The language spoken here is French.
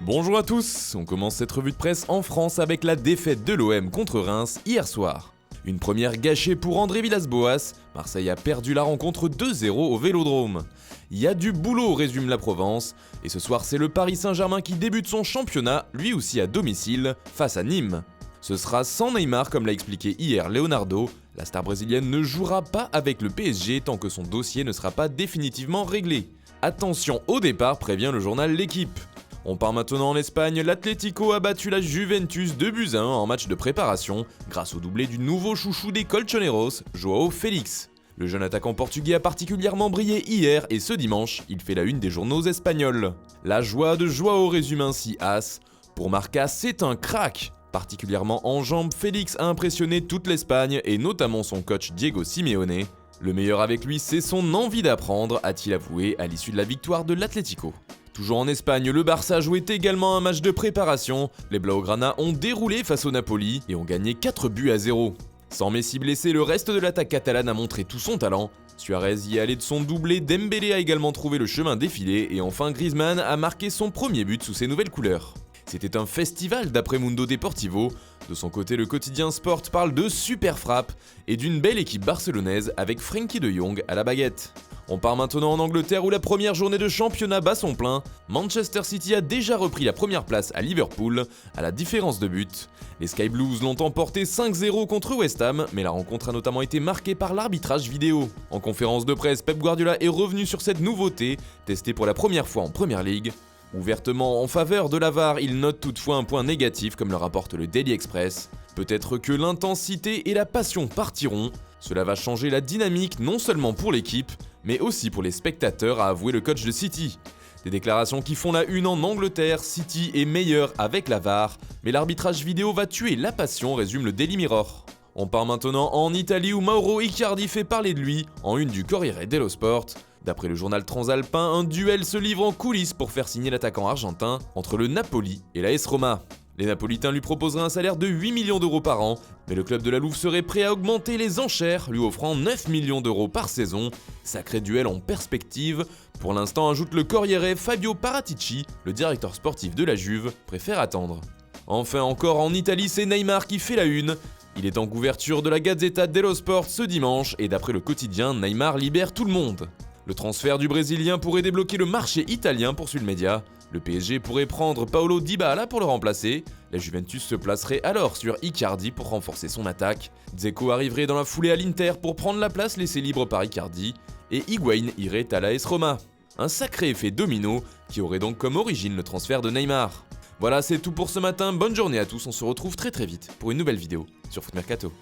Bonjour à tous, on commence cette revue de presse en France avec la défaite de l'OM contre Reims hier soir. Une première gâchée pour André Villas-Boas, Marseille a perdu la rencontre 2-0 au Vélodrome. Il y a du boulot, résume la Provence, et ce soir c'est le Paris Saint-Germain qui débute son championnat, lui aussi à domicile, face à Nîmes. Ce sera sans Neymar comme l'a expliqué hier Leonardo, la star brésilienne ne jouera pas avec le PSG tant que son dossier ne sera pas définitivement réglé. Attention au départ, prévient le journal L'Équipe. On part maintenant en Espagne, l'Atlético a battu la Juventus 2-1 en match de préparation grâce au doublé du nouveau chouchou des Colchoneros, João Félix. Le jeune attaquant portugais a particulièrement brillé hier et ce dimanche, il fait la une des journaux espagnols. La joie de João résume ainsi AS. Pour Marca, c'est un crack. Particulièrement en jambes, Félix a impressionné toute l'Espagne et notamment son coach Diego Simeone. Le meilleur avec lui, c'est son envie d'apprendre, a-t-il avoué à l'issue de la victoire de l'Atlético. Toujours en Espagne, le Barça jouait également un match de préparation. Les Blaugrana ont déroulé face au Napoli et ont gagné 4-0. Sans Messi blessé, le reste de l'attaque catalane a montré tout son talent. Suarez y est allé de son doublé, Dembélé a également trouvé le chemin défilé et enfin Griezmann a marqué son premier but sous ses nouvelles couleurs. C'était un festival d'après Mundo Deportivo. De son côté, le quotidien Sport parle de super frappe et d'une belle équipe barcelonaise avec Frenkie de Jong à la baguette. On part maintenant en Angleterre où la première journée de championnat bat son plein. Manchester City a déjà repris la première place à Liverpool, à la différence de but. Les Sky Blues l'ont emporté 5-0 contre West Ham, mais la rencontre a notamment été marquée par l'arbitrage vidéo. En conférence de presse, Pep Guardiola est revenu sur cette nouveauté, testée pour la première fois en Premier League. Ouvertement en faveur de la VAR, il note toutefois un point négatif comme le rapporte le Daily Express. Peut-être que l'intensité et la passion partiront. Cela va changer la dynamique non seulement pour l'équipe, mais aussi pour les spectateurs, a avoué le coach de City. Des déclarations qui font la une en Angleterre, City est meilleur avec la VAR, mais l'arbitrage vidéo va tuer la passion, résume le Daily Mirror. On part maintenant en Italie où Mauro Icardi fait parler de lui, en une du Corriere dello Sport. D'après le journal transalpin, un duel se livre en coulisses pour faire signer l'attaquant argentin entre le Napoli et la AS Roma. Les Napolitains lui proposeraient un salaire de 8 millions d'euros par an, mais le club de la Louve serait prêt à augmenter les enchères, lui offrant 9 millions d'euros par saison. Sacré duel en perspective. Pour l'instant, ajoute le Corriere, Fabio Paratici, le directeur sportif de la Juve, préfère attendre. Enfin encore en Italie, c'est Neymar qui fait la une. Il est en couverture de la Gazzetta dello Sport ce dimanche et d'après le quotidien, Neymar libère tout le monde. Le transfert du Brésilien pourrait débloquer le marché italien, poursuit le média. Le PSG pourrait prendre Paulo Dybala pour le remplacer. La Juventus se placerait alors sur Icardi pour renforcer son attaque. Dzeko arriverait dans la foulée à l'Inter pour prendre la place laissée libre par Icardi. Et Higuaín irait à l'AS Roma. Un sacré effet domino qui aurait donc comme origine le transfert de Neymar. Voilà, c'est tout pour ce matin. Bonne journée à tous, on se retrouve très vite pour une nouvelle vidéo sur Foot Mercato.